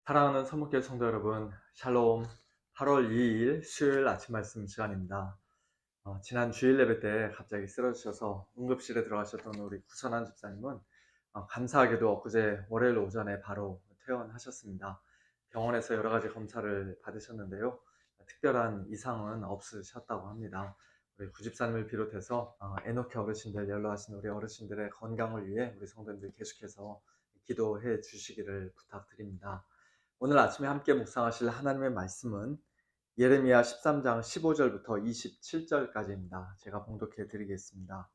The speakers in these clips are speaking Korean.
사랑하는 선목교회 성도 여러분, 샬롬. 8월 2일 수요일 아침 말씀 시간입니다. 지난 주일 예배 때 갑자기 쓰러지셔서 응급실에 들어가셨던 우리 구선한 집사님은 감사하게도 엊그제 월요일 오전에 바로 퇴원하셨습니다. 병원에서 여러 가지 검사를 받으셨는데요. 특별한 이상은 없으셨다고 합니다. 우리 구집사님을 비롯해서 에노키 어르신들, 연로하신 우리 어르신들의 건강을 위해 우리 성도님들 계속해서 기도해 주시기를 부탁드립니다. 오늘 아침에 함께 묵상하실 하나님의 말씀은 예레미야 13장 15절부터 27절까지입니다. 제가 봉독해 드리겠습니다.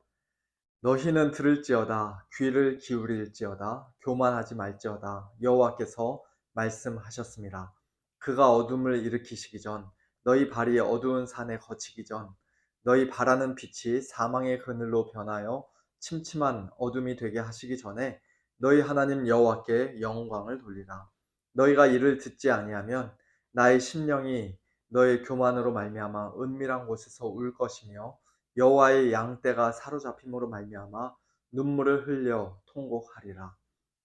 너희는 들을지어다, 귀를 기울일지어다, 교만하지 말지어다. 여호와께서 말씀하셨습니다. 그가 어둠을 일으키시기 전, 너희 발이 어두운 산에 거치기 전, 너희 바라는 빛이 사망의 그늘로 변하여 침침한 어둠이 되게 하시기 전에 너희 하나님 여호와께 영광을 돌리라. 너희가 이를 듣지 아니하면 나의 심령이 너의 교만으로 말미암아 은밀한 곳에서 울 것이며 여호와의 양떼가 사로잡힘으로 말미암아 눈물을 흘려 통곡하리라.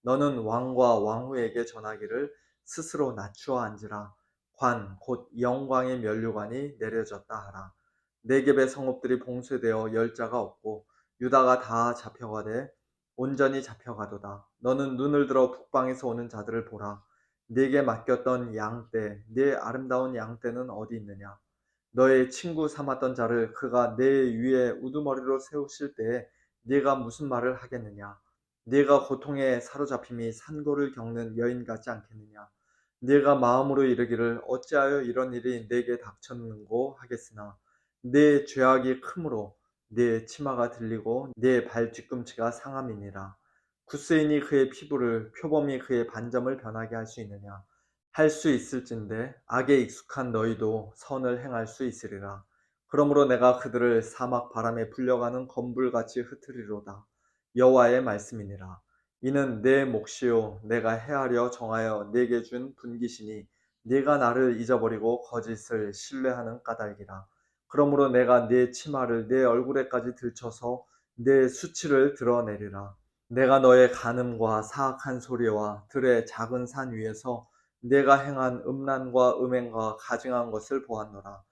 너는 왕과 왕후에게 전하기를 스스로 낮추어 앉으라. 관 곧 영광의 면류관이 내려졌다 하라. 네겝의 성읍들이 봉쇄되어 열 자가 없고 유다가 다 잡혀가되 온전히 잡혀가도다. 너는 눈을 들어 북방에서 오는 자들을 보라. 네게 맡겼던 양떼, 네 아름다운 양떼는 어디 있느냐? 너의 친구 삼았던 자를 그가 내 위에 우두머리로 세우실 때에 네가 무슨 말을 하겠느냐? 네가 고통에 사로잡힘이 산고를 겪는 여인 같지 않겠느냐? 네가 마음으로 이르기를 어찌하여 이런 일이 내게 닥쳤는고 하겠으나 네 죄악이 크므로 네 치마가 들리고 네 발 뒤꿈치가 상함이니라. 구스인이 그의 피부를 표범이 그의 반점을 변하게 할 수 있느냐? 할 수 있을진데 악에 익숙한 너희도 선을 행할 수 있으리라. 그러므로 내가 그들을 사막 바람에 불려가는 건불같이 흩으리로다. 여호와의 말씀이니라. 이는 내 몫이요 내가 헤아려 정하여 내게 준 분깃이니 네가 나를 잊어버리고 거짓을 신뢰하는 까닭이라. 그러므로 내가 네 치마를 네 얼굴에까지 들쳐서 네 수치를 드러내리라. 내가 너의 간음과 사악한 소리와 들의 작은 산 위에서 내가 행한 음란과 음행과 가증한 것을 보았노라.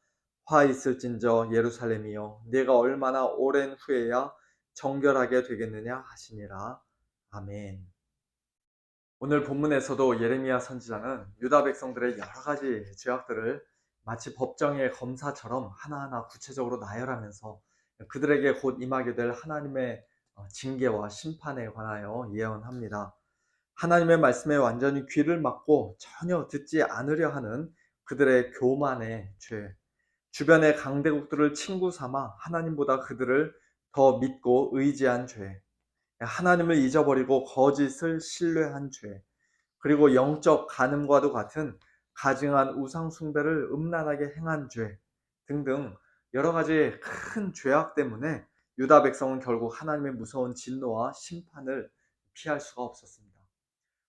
화 있을진저 예루살렘이여 내가 얼마나 오랜 후에야 정결하게 되겠느냐 하시니라. 아멘. 오늘 본문에서도 예레미야 선지자는 유다 백성들의 여러 가지 죄악들을 마치 법정의 검사처럼 하나하나 구체적으로 나열하면서 그들에게 곧 임하게 될 하나님의 징계와 심판에 관하여 예언합니다. 하나님의 말씀에 완전히 귀를 막고 전혀 듣지 않으려 하는 그들의 교만의 죄, 주변의 강대국들을 친구 삼아 하나님보다 그들을 더 믿고 의지한 죄, 하나님을 잊어버리고 거짓을 신뢰한 죄, 그리고 영적 간음과도 같은 가증한 우상 숭배를 음란하게 행한 죄 등등 여러 가지 큰 죄악 때문에 유다 백성은 결국 하나님의 무서운 진노와 심판을 피할 수가 없었습니다.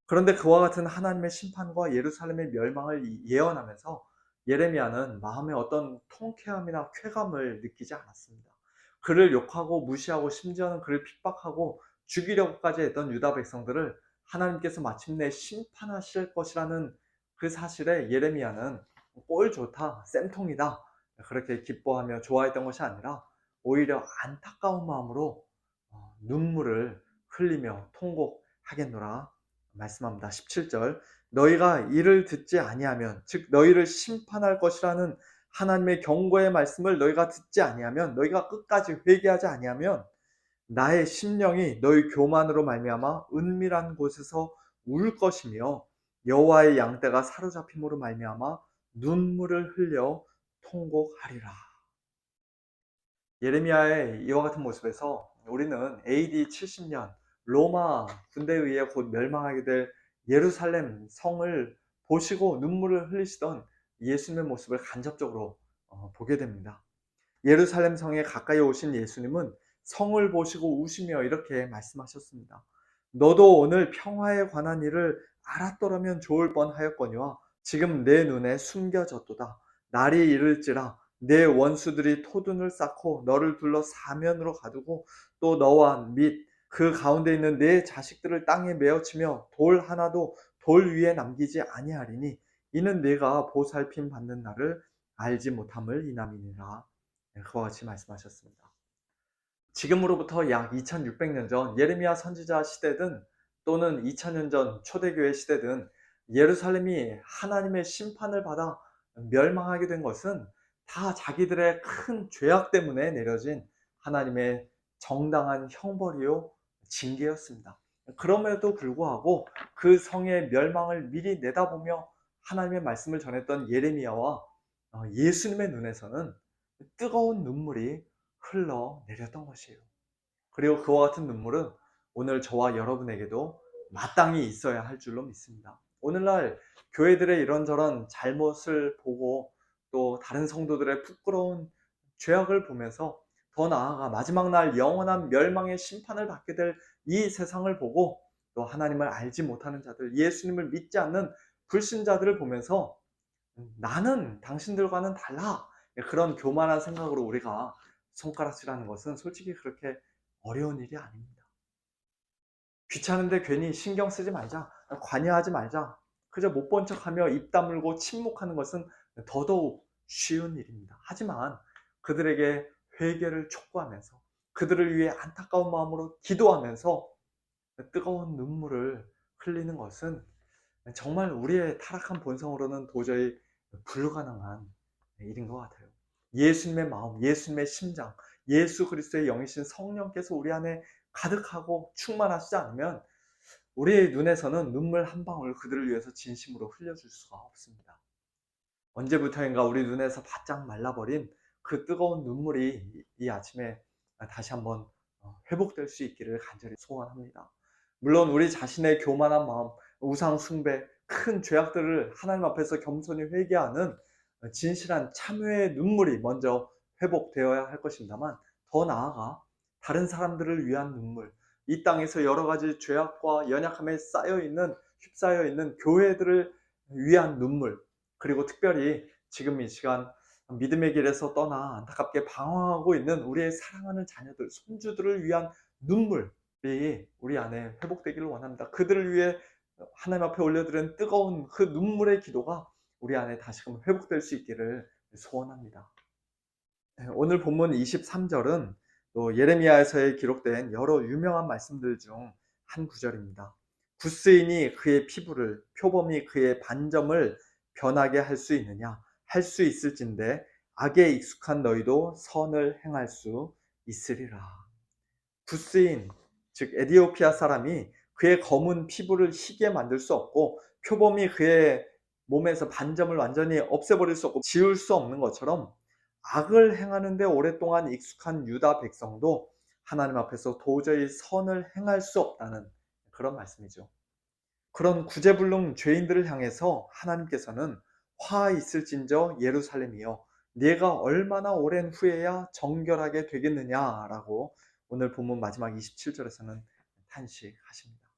그런데 그와 같은 하나님의 심판과 예루살렘의 멸망을 예언하면서 예레미야는 마음에 어떤 통쾌함이나 쾌감을 느끼지 않았습니다. 그를 욕하고 무시하고 심지어는 그를 핍박하고 죽이려고까지 했던 유다 백성들을 하나님께서 마침내 심판하실 것이라는 그 사실에 예레미야는 꼴 좋다, 쌤통이다 그렇게 기뻐하며 좋아했던 것이 아니라 오히려 안타까운 마음으로 눈물을 흘리며 통곡하겠노라 말씀합니다. 17절 너희가 이를 듣지 아니하면 즉 너희를 심판할 것이라는 하나님의 경고의 말씀을 너희가 듣지 아니하면 너희가 끝까지 회개하지 아니하면 나의 심령이 너희 교만으로 말미암아 은밀한 곳에서 울 것이며 여호와의 양떼가 사로잡힘으로 말미암아 눈물을 흘려 통곡하리라. 예레미야의 이와 같은 모습에서 우리는 AD 70년 로마 군대에 의해 곧 멸망하게 될 예루살렘 성을 보시고 눈물을 흘리시던 예수님의 모습을 간접적으로 보게 됩니다. 예루살렘 성에 가까이 오신 예수님은 성을 보시고 우시며 이렇게 말씀하셨습니다. 너도 오늘 평화에 관한 일을 알았더라면 좋을 뻔하였거니와 지금 내 눈에 숨겨졌도다. 날이 이를지라 내 원수들이 토둔을 쌓고 너를 둘러 사면으로 가두고 또 너와 및 그 가운데 있는 내 자식들을 땅에 메어치며 돌 하나도 돌 위에 남기지 아니하리니 이는 내가 보살핌 받는 날을 알지 못함을 인함이니라. 그와 같이 말씀하셨습니다. 지금으로부터 약 2600년 전 예레미야 선지자 시대든 또는 2000년 전 초대교회 시대든 예루살렘이 하나님의 심판을 받아 멸망하게 된 것은 다 자기들의 큰 죄악 때문에 내려진 하나님의 정당한 형벌이요 징계였습니다. 그럼에도 불구하고 그 성의 멸망을 미리 내다보며 하나님의 말씀을 전했던 예레미야와 예수님의 눈에서는 뜨거운 눈물이 흘러내렸던 것이에요. 그리고 그와 같은 눈물은 오늘 저와 여러분에게도 마땅히 있어야 할 줄로 믿습니다. 오늘날 교회들의 이런저런 잘못을 보고 또 다른 성도들의 부끄러운 죄악을 보면서 더 나아가 마지막 날 영원한 멸망의 심판을 받게 될 이 세상을 보고 또 하나님을 알지 못하는 자들, 예수님을 믿지 않는 불신자들을 보면서 나는 당신들과는 달라, 그런 교만한 생각으로 우리가 손가락질하는 것은 솔직히 그렇게 어려운 일이 아닙니다. 귀찮은데 괜히 신경 쓰지 말자, 관여하지 말자, 그저 못 본 척하며 입 다물고 침묵하는 것은 더더욱 쉬운 일입니다. 하지만 그들에게 회개를 촉구하면서 그들을 위해 안타까운 마음으로 기도하면서 뜨거운 눈물을 흘리는 것은 정말 우리의 타락한 본성으로는 도저히 불가능한 일인 것 같아요. 예수님의 마음, 예수님의 심장, 예수 그리스도의 영이신 성령께서 우리 안에 가득하고 충만하시지 않으면 우리의 눈에서는 눈물 한 방울 그들을 위해서 진심으로 흘려줄 수가 없습니다. 언제부터인가 우리 눈에서 바짝 말라버린 그 뜨거운 눈물이 이 아침에 다시 한번 회복될 수 있기를 간절히 소원합니다. 물론 우리 자신의 교만한 마음, 우상 숭배, 큰 죄악들을 하나님 앞에서 겸손히 회개하는 진실한 참회의 눈물이 먼저 회복되어야 할 것입니다만, 더 나아가 다른 사람들을 위한 눈물, 이 땅에서 여러 가지 죄악과 연약함에 휩싸여 있는 교회들을 위한 눈물, 그리고 특별히 지금 이 시간 믿음의 길에서 떠나 안타깝게 방황하고 있는 우리의 사랑하는 자녀들, 손주들을 위한 눈물이 우리 안에 회복되기를 원합니다. 그들을 위해 하나님 앞에 올려드린 뜨거운 그 눈물의 기도가 우리 안에 다시금 회복될 수 있기를 소원합니다. 오늘 본문 23절은 또 예레미야에서의 기록된 여러 유명한 말씀들 중 한 구절입니다. 굿스인이 그의 피부를, 표범이 그의 반점을 변하게 할 수 있느냐? 할 수 있을진데 악에 익숙한 너희도 선을 행할 수 있으리라. 굿스인, 즉 에디오피아 사람이 그의 검은 피부를 희게 만들 수 없고 표범이 그의 몸에서 반점을 완전히 없애버릴 수 없고 지울 수 없는 것처럼 악을 행하는데 오랫동안 익숙한 유다 백성도 하나님 앞에서 도저히 선을 행할 수 없다는 그런 말씀이죠. 그런 구제불능 죄인들을 향해서 하나님께서는 화 있을진저 예루살렘이여 네가 얼마나 오랜 후에야 정결하게 되겠느냐라고 오늘 본문 마지막 27절에서는 탄식하십니다.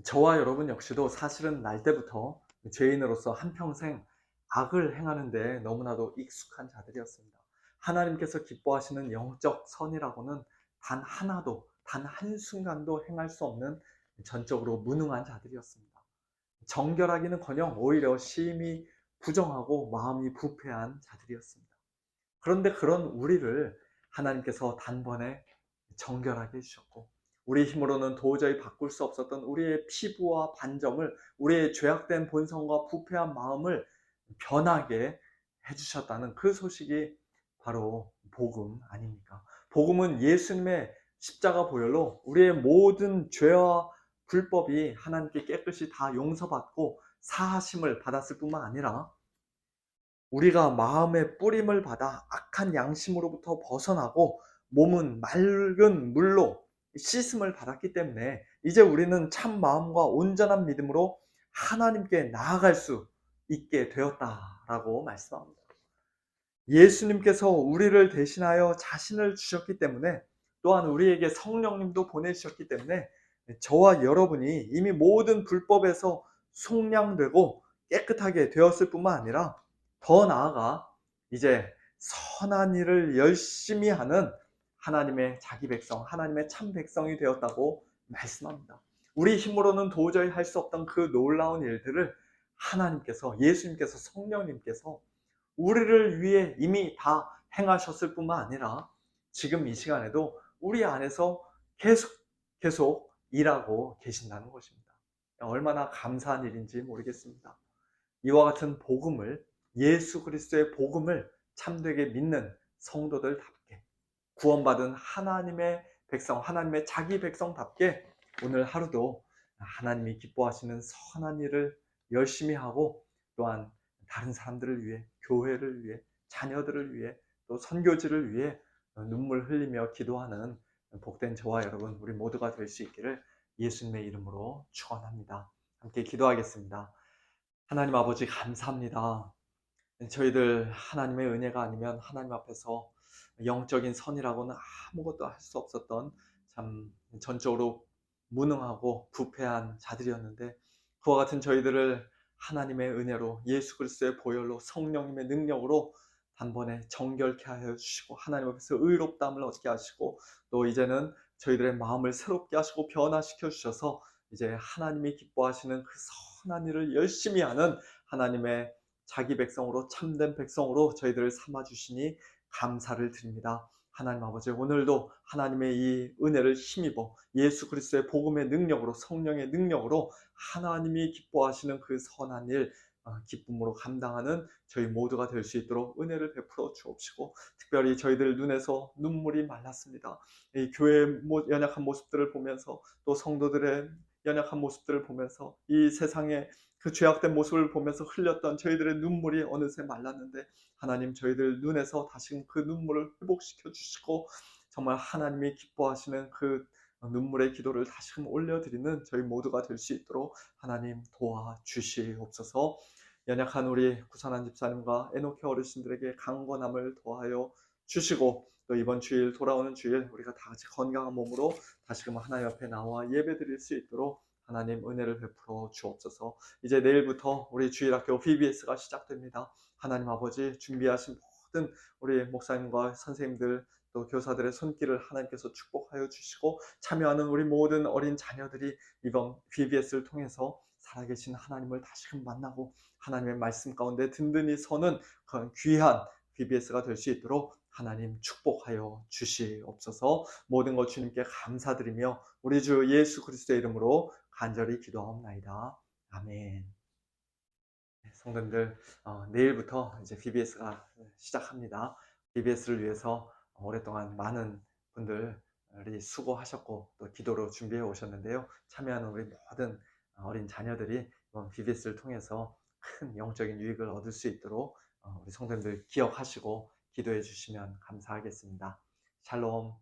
저와 여러분 역시도 사실은 날 때부터 죄인으로서 한평생 악을 행하는데 너무나도 익숙한 자들이었습니다. 하나님께서 기뻐하시는 영적 선이라고는 단 하나도, 단 한순간도 행할 수 없는 전적으로 무능한 자들이었습니다. 정결하기는커녕 오히려 심히 부정하고 마음이 부패한 자들이었습니다. 그런데 그런 우리를 하나님께서 단번에 정결하게 해주셨고, 우리 힘으로는 도저히 바꿀 수 없었던 우리의 피부와 반점을, 우리의 죄악된 본성과 부패한 마음을 변하게 해주셨다는 그 소식이 바로 복음 아닙니까? 복음은 예수님의 십자가 보혈로 우리의 모든 죄와 불법이 하나님께 깨끗이 다 용서받고 사하심을 받았을 뿐만 아니라 우리가 마음의 뿌림을 받아 악한 양심으로부터 벗어나고 몸은 맑은 물로 씻음을 받았기 때문에 이제 우리는 참 마음과 온전한 믿음으로 하나님께 나아갈 수 있게 되었다라고 말씀합니다. 예수님께서 우리를 대신하여 자신을 주셨기 때문에, 또한 우리에게 성령님도 보내주셨기 때문에 저와 여러분이 이미 모든 불법에서 속량되고 깨끗하게 되었을 뿐만 아니라 더 나아가 이제 선한 일을 열심히 하는 하나님의 자기 백성, 하나님의 참 백성이 되었다고 말씀합니다. 우리 힘으로는 도저히 할 수 없던 그 놀라운 일들을 하나님께서, 예수님께서, 성령님께서 우리를 위해 이미 다 행하셨을 뿐만 아니라 지금 이 시간에도 우리 안에서 계속 일하고 계신다는 것입니다. 얼마나 감사한 일인지 모르겠습니다. 이와 같은 복음을, 예수 그리스도의 복음을 참되게 믿는 성도들답게, 구원받은 하나님의 백성, 하나님의 자기 백성답게 오늘 하루도 하나님이 기뻐하시는 선한 일을 열심히 하고, 또한 다른 사람들을 위해, 교회를 위해, 자녀들을 위해, 또 선교지를 위해 눈물 흘리며 기도하는 복된 저와 여러분, 우리 모두가 될 수 있기를 예수님의 이름으로 축원합니다. 함께 기도하겠습니다. 하나님 아버지, 감사합니다. 저희들 하나님의 은혜가 아니면 하나님 앞에서 영적인 선이라고는 아무것도 할 수 없었던, 참 전적으로 무능하고 부패한 자들이었는데, 그와 같은 저희들을 하나님의 은혜로, 예수 그리스도의 보혈로, 성령님의 능력으로 단번에 정결케 하여 주시고, 하나님 앞에서 의롭다함을 얻게 하시고, 또 이제는 저희들의 마음을 새롭게 하시고 변화시켜 주셔서 이제 하나님이 기뻐하시는 그 선한 일을 열심히 하는 하나님의 자기 백성으로, 참된 백성으로 저희들을 삼아주시니 감사를 드립니다. 하나님 아버지, 오늘도 하나님의 이 은혜를 힘입어 예수 그리스도의 복음의 능력으로, 성령의 능력으로 하나님이 기뻐하시는 그 선한 일, 기쁨으로 감당하는 저희 모두가 될 수 있도록 은혜를 베풀어 주옵시고, 특별히 저희들 눈에서 눈물이 말랐습니다. 이 교회의 연약한 모습들을 보면서, 또 성도들의 연약한 모습들을 보면서, 이 세상의 그 죄악된 모습을 보면서 흘렸던 저희들의 눈물이 어느새 말랐는데, 하나님 저희들 눈에서 다시금 그 눈물을 회복시켜 주시고, 정말 하나님이 기뻐하시는 그 눈물의 기도를 다시금 올려드리는 저희 모두가 될 수 있도록 하나님 도와주시옵소서. 연약한 우리 구선한 집사님과 에노키 어르신들에게 강건함을 더하여 주시고, 또 이번 주일, 돌아오는 주일 우리가 다 같이 건강한 몸으로 다시금 하나님 앞에 나와 예배드릴 수 있도록 하나님 은혜를 베풀어 주옵소서. 이제 내일부터 우리 주일학교 VBS가 시작됩니다. 하나님 아버지, 준비하신 모든 우리 목사님과 선생님들, 또 교사들의 손길을 하나님께서 축복하여 주시고, 참여하는 우리 모든 어린 자녀들이 이번 VBS를 통해서 살아계신 하나님을 다시금 만나고 하나님의 말씀 가운데 든든히 서는 그런 귀한 VBS가 될 수 있도록 하나님 축복하여 주시옵소서. 모든 것 주님께 감사드리며 우리 주 예수 그리스도의 이름으로 간절히 기도하옵나이다. 아멘. 성도님들, 내일부터 이제 VBS가 시작합니다. VBS를 위해서 오랫동안 많은 분들이 수고하셨고 또 기도로 준비해 오셨는데요. 참여하는 우리 모든 어린 자녀들이 이번 VBS를 통해서 큰 영적인 유익을 얻을 수 있도록 우리 성도님들 기억하시고 기도해 주시면 감사하겠습니다. 샬롬.